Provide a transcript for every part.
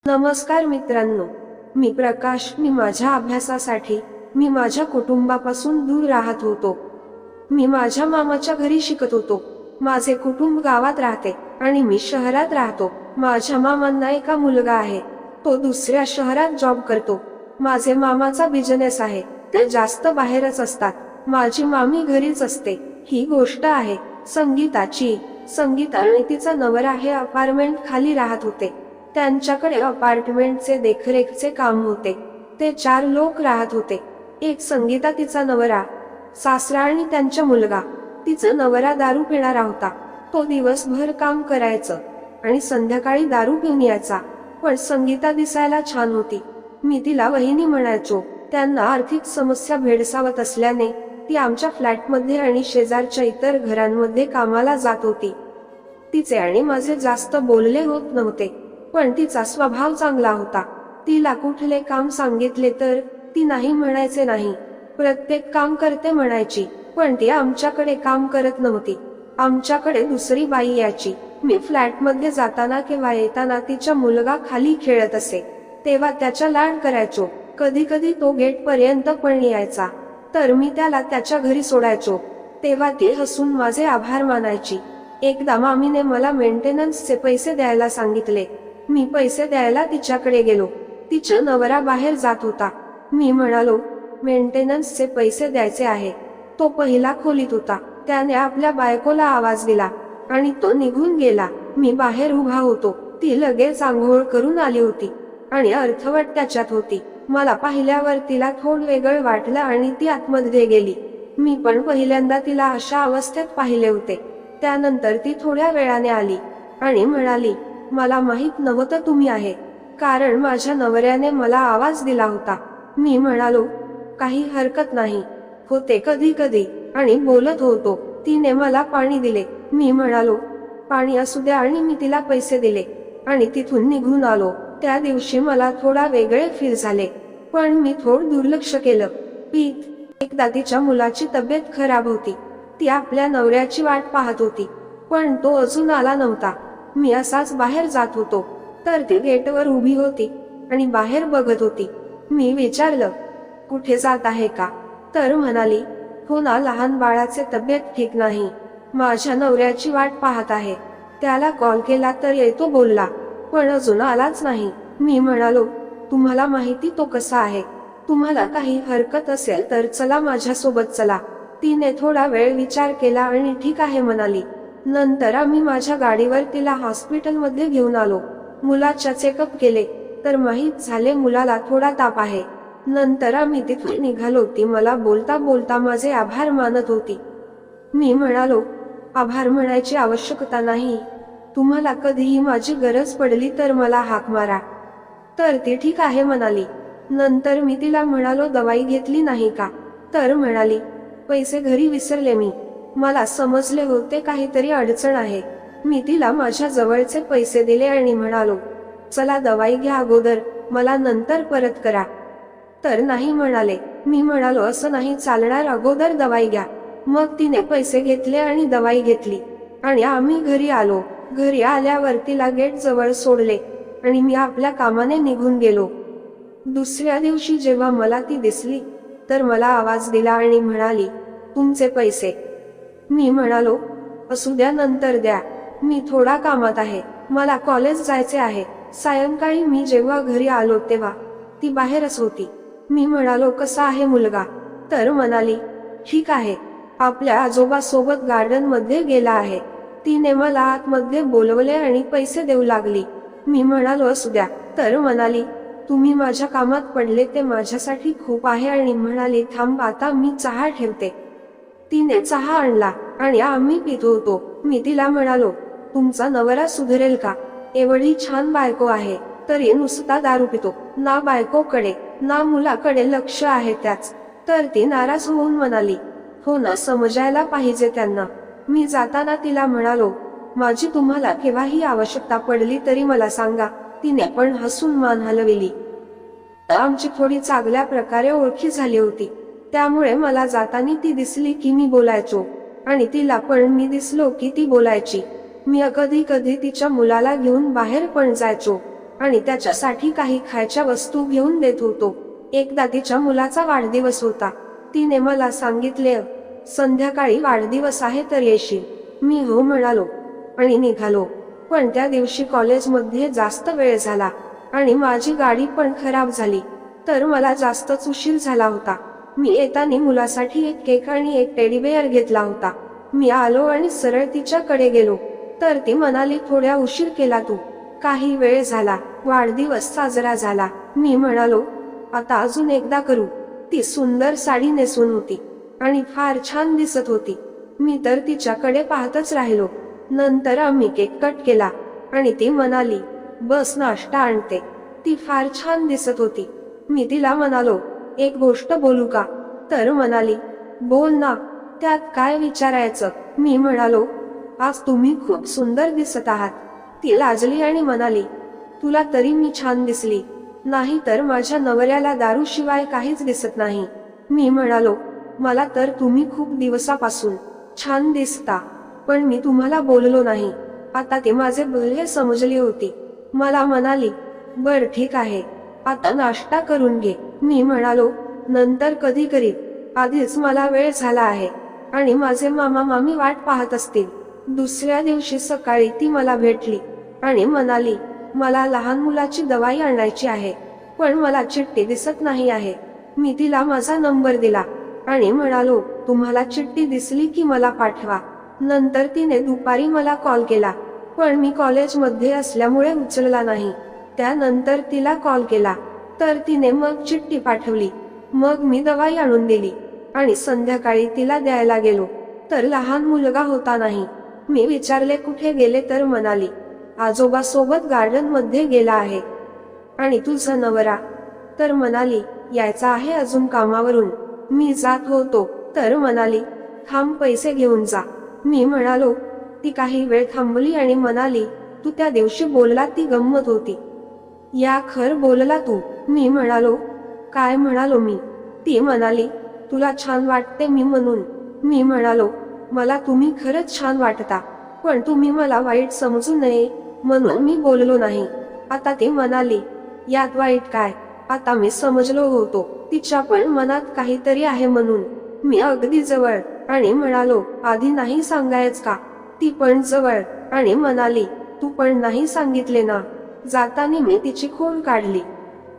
नमस्कार मित्रांनो, मी प्रकाश. मी माझ्या अभ्यासासाठी माझ्या कुटुंबापासून दूर राहत होतो. मी माझ्या मामाच्या घरी शिकत होतो. माझे कुटुंब गावात राहते आणि मी शहरात राहतो. माझ्या मामांना एक मुलगा आहे. तो दुसऱ्या शहरात जॉब करतो. माझे मामाचा बिझनेस आहे. ते जास्त बाहेरच असतात. माझी मामी घरीच असते. ही गोष्ट आहे संगीताची. संगीता आणि तिचा नवरा हे अपार्टमेंट खाली राहत होते. त्यांच्याकडे अपार्टमेंटचे देखरेखचे काम होते. ते 4 लोक राहत होते. एक संगीता, तिचा नवरा, सासरा आणि त्यांचा मुलगा. तिचा नवरा दारू पिणारा होता. तो दिवसभर काम करायचं आणि संध्याकाळी दारू पिऊन यायचा. पण संगीता दिसायला छान होती. मी तिला वहिनी म्हणायचो. त्यांना आर्थिक समस्या भेडसावत असल्याने ती आमच्या फ्लॅटमध्ये आणि शेजारच्या इतर घरांमध्ये कामाला जात होती. तिचे आणि माझे जास्त बोलले होत नव्हते, पण तिचा स्वभाव चांगला होता. तिला कुठले काम सांगितले तर ती नाही म्हणायचे नाही. प्रत्येक काम करते म्हणायची, पण ती आमच्याकडे काम करत नव्हती. आमच्याकडे दुसरी बाई यायची. मी फ्लॅटमध्ये जाताना किंवा येताना तिचा मुलगा खाली खेळत असे तेव्हा त्याचा लाड करायचो. कधी कधी तो गेट पर्यंत पण यायचा, तर मी त्याला त्याच्या घरी सोडायचो. तेव्हा ती हसून माझे आभार मानायची. एकदा मामीने मला मेंटेनन्सचे पैसे द्यायला सांगितले. मी पैसे द्यायला तिच्याकडे गेलो. तिचा नवरा बाहेर जात होता. मी म्हणालो, मेंटेनन्सचे पैसे द्यायचे आहे. तो पहिला खोलीत होता. त्याने आपल्या बायकोला आवाज दिला आणि तो निघून गेला. मी बाहेर उभा होतो. ती लगेच आंघोळ करून आली होती आणि अर्थवट त्याच्यात होती. मला पाहिल्यावर तिला थोडं वेगळं वाटलं आणि ती आतमध्ये गेली. मी पण पहिल्यांदा तिला अशा अवस्थेत पाहिले होते. त्यानंतर ती थोड्या वेळाने आली आणि म्हणाली, मला माहित नव्हतं तुम्ही आहे, कारण माझ्या नवऱ्याने मला आवाज दिला होता. मी म्हणालो, काही हरकत नाही. होते कधी कधी आणि बोलत होतो. तिने मला पाणी दिले. मी म्हणालो, पाणी असू द्या, आणि मी तिला पैसे दिले आणि तिथून निघून आलो. त्या दिवशी मला थोडा वेगळे फील झाले, पण मी थोडं दुर्लक्ष केलं. एकदा तिच्या मुलाची तब्येत खराब होती. ती आपल्या नवऱ्याची वाट पाहत होती, पण तो अजून आला नव्हता. मी असाच बाहेर जात होतो, तर ती गेटवर उभी होती आणि बाहेर बघत होती. मी विचारलं, कुठे जात आहे का? तर म्हणाली, हो ना, लहान बाळाचे तब्येत ठीक नाही. माझ्या नवऱ्याची वाट पाहत आहे. त्याला कॉल केला तर येतो बोलला, पण अजून आलाच नाही. मी म्हणालो, तुम्हाला माहिती तो कसा आहे. तुम्हाला काही हरकत असेल तर चला, माझ्यासोबत चला. तिने थोडा वेळ विचार केला आणि ठीक आहे म्हणाली. नंतर आम्ही माझ्या गाडीवर तिला हॉस्पिटलमध्ये घेऊन आलो. मुलाच्या चेकअप केले तर माहीत झाले मुलाला थोडा ताप आहे. नंतर आम्ही तिथून निघालो. ती मला बोलता बोलता माझे आभार मानत होती. मी म्हणालो, आभार म्हणायची आवश्यकता नाही. तुम्हाला कधीही माझी गरज पडली तर मला हाक मारा. तर ती ठीक आहे म्हणाली. नंतर मी तिला म्हणालो, दवाई घेतली नाही का? तर म्हणाली, पैसे घरी विसरले मी. मला समजले होते काहीतरी अडचण आहे. मी तिला माझ्या जवळचे पैसे दिले आणि म्हणालो, चला दवाई घ्या अगोदर, मला नंतर परत करा. तर नाही म्हणाले. मी म्हणालो, असं नाही चालणार, अगोदर दवाई घ्या. मग तिने पैसे घेतले आणि दवाई घेतली आणि आम्ही घरी आलो. घरी आल्यावर तिला गेट जवळ सोडले आणि मी आपल्या कामाने निघून गेलो. दुसऱ्या दिवशी जेव्हा मला ती दिसली तर मला आवाज दिला आणि म्हणाली, तुमचे पैसे. मी म्हणालो, असू द्या, नंतर द्या. मी थोडा कामात आहे, मला कॉलेज जायचे आहे. सायंकाळी मी जेव्हा घरी आलो तेव्हा ती बाहेरच होती. मी म्हणालो, कसा आहे मुलगा? तर म्हणाली, ठीक आहे, आपल्या आजोबा सोबत गार्डन मध्ये गेला आहे. तिने मला आतमध्ये बोलवले आणि पैसे देऊ लागली. मी म्हणालो, असू द्या. तर म्हणाली, तुम्ही माझ्या कामात पडले ते माझ्यासाठी खूप आहे, आणि म्हणाली, थांब, आता मी चहा ठेवते. तिने चहा आणला आणि आम्ही पित होतो. मी तिला म्हणालो, तुमचा नवरा सुधरेल का? एवढी छान बायको आहे तरी नुसता दारू पितो. ना बायकोकडे ना मुलाकडे लक्ष आहे त्याच. तर ती नाराज होऊन म्हणाली, हो ना, समजायला पाहिजे त्यांना. मी जाताना तिला म्हणालो, माझी तुम्हाला केव्हाही आवश्यकता पडली तरी मला सांगा. तिने पण हसून मान हलविली. आमची थोडी चांगल्या प्रकारे ओळखी झाली होती. त्यामुळे मला जाताना ती दिसली की मी बोलायचो आणि तिला पण मी दिसलो की ती बोलायची. मी कधी कधी तिच्या मुलाला घेऊन बाहेर पण जायचो. आणि त्याच्यासाठी काही खायच्या वस्तू घेऊन देत होतो. एकदा तिच्या मुलाचा वाढदिवस होता. तिने मला सांगितले, संध्याकाळी वाढदिवस आहे तर येशील. मी हो म्हणालो आणि निघालो. पण त्या दिवशी कॉलेजमध्ये जास्त वेळ झाला आणि माझी गाडी पण खराब झाली, तर मला जास्तच उशीर झाला होता. मी येताना मुलासाठी एक केक आणि एक टेडी बेअर घेतला होता. मी आलो आणि सरळ तिच्याकडे गेलो, तर ती म्हणाली, थोड्या उशीर केला तू. काही वेळ झाला, वाढदिवस साजरा झाला. मी म्हणालो, आता अजून एकदा करू. ती सुंदर साडी नेसून होती आणि फार छान दिसत होती. मी तर तिच्याकडे पाहतच राहिलो. नंतर आम्ही केक कट केला आणि ती म्हणाली, बस नाश्ता आणते. ती फार छान दिसत होती. मी तिला म्हणालो, एक गोष्ट बोलू का? तर म्हणाली, बोल ना, त्यात काय विचारायचं? मी म्हणालो, आज तुम्ही खूप सुंदर दिसत आहात. ती लाजली आणि म्हणाली, तुला तरी मी छान दिसली नाही तर माझ्या नवऱ्याला दारूशिवाय काहीच दिसत नाही. मी म्हणालो, मला तर तुम्ही खूप दिवसापासून छान दिसता, पण मी तुम्हाला बोललो नाही. आता ती माझे बोलणे समजली होती. मला म्हणाली, बर ठीक आहे, आता नाश्ता करून घे. मी म्हणालो, नंतर कधी करीत, आधीच मला वेळ झाला आहे आणि माझे मामा मामी वाट पाहत असतील. दुसऱ्या दिवशी सकाळी ती मला भेटली आणि म्हणाली, मला लहान मुलाची दवाई आणायची आहे, पण मला चिठ्ठी दिसत नाही आहे. मी तिला माझा नंबर दिला आणि म्हणालो, तुम्हाला चिठ्ठी दिसली की मला पाठवा. नंतर तिने दुपारी मला कॉल केला, पण मी कॉलेजमध्ये असल्यामुळे उचलला नाही. त्यानंतर तिला कॉल केला, तर तिने मग चिठ्ठी पाठवली. मग मी दवाई आणून दिली आणि संध्याकाळी तिला द्यायला गेलो, तर लहान मुलगा होता नाही. मी विचारले कुठे गेले, तर म्हणाली, आजोबा सोबत गार्डन मध्ये गेला आहे. आणि तुझा नवरा? तर म्हणाली, यायचा आहे अजून कामावरून. मी जात होतो, तर म्हणाली, थांब पैसे घेऊन जा. मी म्हणालो. ती काही वेळ थांबली आणि म्हणाली, तू त्या दिवशी बोलला ती गंमत होती. या खर बोलला तू? मी म्हणालो, काय म्हणालो मी? ती म्हणाली, तुला छान वाटते मी म्हणून. मी म्हणालो, मला तुम्ही खरंच छान वाटता, पण तुम्ही मला वाईट समजू नये म्हणून मी बोललो नाही. आता ती म्हणाली, यात वाईट काय? आता मी समजलो होतो तिच्या पण मनात काहीतरी आहे म्हणून. मी अगदी जवळ आणि म्हणालो, आधी नाही सांगायच का? ती पण जवळ आणि म्हणाली, तू पण नाही सांगितले ना. जाताना मी तिची खूण काढली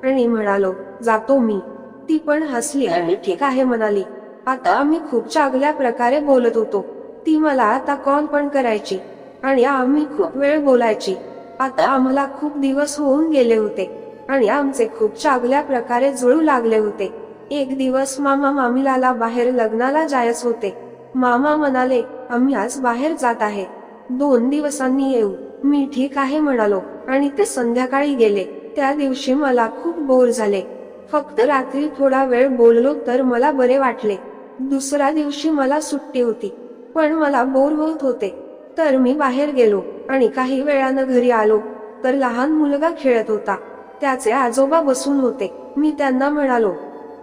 आणि म्हणालो, जातो मी. ती पण हसली आणि ठीक आहे म्हणाली. आता आम्ही खूप चांगल्या प्रकारे बोलत होतो. ती मला आता कॉल पण करायची आणि आम्ही खूप वेळ बोलायची. आता आम्हाला खूप दिवस होऊन गेले होते आणि आमचे खूप चांगल्या प्रकारे जुळू लागले होते. एक दिवस मामा मामीला बाहेर लग्नाला जायचं होते. मामा म्हणाले, आम्ही आज बाहेर जात आहे, 2 दिवसांनी येऊ. मी ठीक आहे म्हणालो आणि ते संध्याकाळी गेले. त्या दिवशी मला खूप बोर झाले. फक्त रात्री थोडा वेळ बोललो तर मला बरे वाटले. दुसऱ्या दिवशी मला सुट्टी होती, पण मला बोर होत होते, तर मी बाहेर गेलो आणि काही वेळानं घरी आलो तर लहान मुलगा खेळत होता. त्याचे आजोबा बसून होते. मी त्यांना म्हणालो,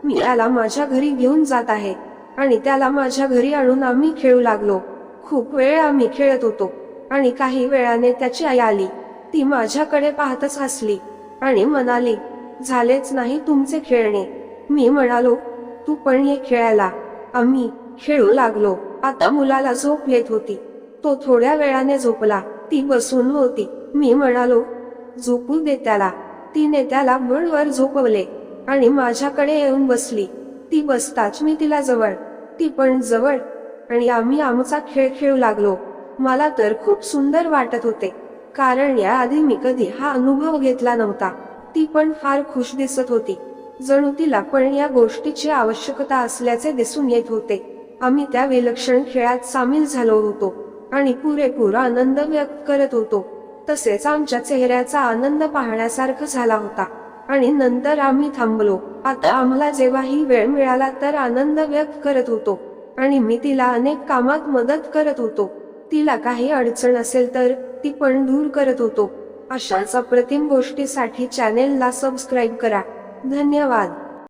मी याला माझ्या घरी घेऊन जात आहे आणि त्याला माझ्या घरी आणून आम्ही खेळू लागलो. खूप वेळ आम्ही खेळत होतो आणि काही वेळाने त्याची आई आली. ती माझ्याकडे पाहतच हसली आणि म्हणाली, झालेच नाही तुमचे खेळणे. मी म्हणालो, तू पण ये खेळायला. आम्ही खेळू लागलो. आता मुलाला झोप येत होती. तो थोड्या वेळाने झोपला. ती बसून होती. मी म्हणालो, झोपू दे त्याला. तिने त्याला बेडवर झोपवले आणि माझ्याकडे येऊन बसली. ती बसताच मी तिला जवळ, ती पण जवळ आणि आम्ही आमचा खेळ खेळू लागलो. मला तर खूप सुंदर वाटत होते, कारण याआधी मी कधी हा अनुभव घेतला नव्हता. ती पण फार खुश दिसत होती, जणू तिला पण या गोष्टीची आवश्यकता असल्याचे दिसून येत होते. आम्ही त्या विलक्षण खेळात सामील झालो होतो आणि पुरेपूर आनंद व्यक्त करत होतो. तसेच आमच्या चेहऱ्याचा आनंद पाहण्यासारखा झाला होता. आणि नंतर आम्ही थांबलो. आता आम्हाला जेव्हाही वेळ मिळाला तर आनंद व्यक्त करत होतो आणि मी तिला अनेक कामात मदत करत होतो. तिला काही अडचण असेल तर ती पण दूर करत होतो. अशाच अप्रतिम गोष्टीसाठी चॅनेलला सबस्क्राईब करा. धन्यवाद.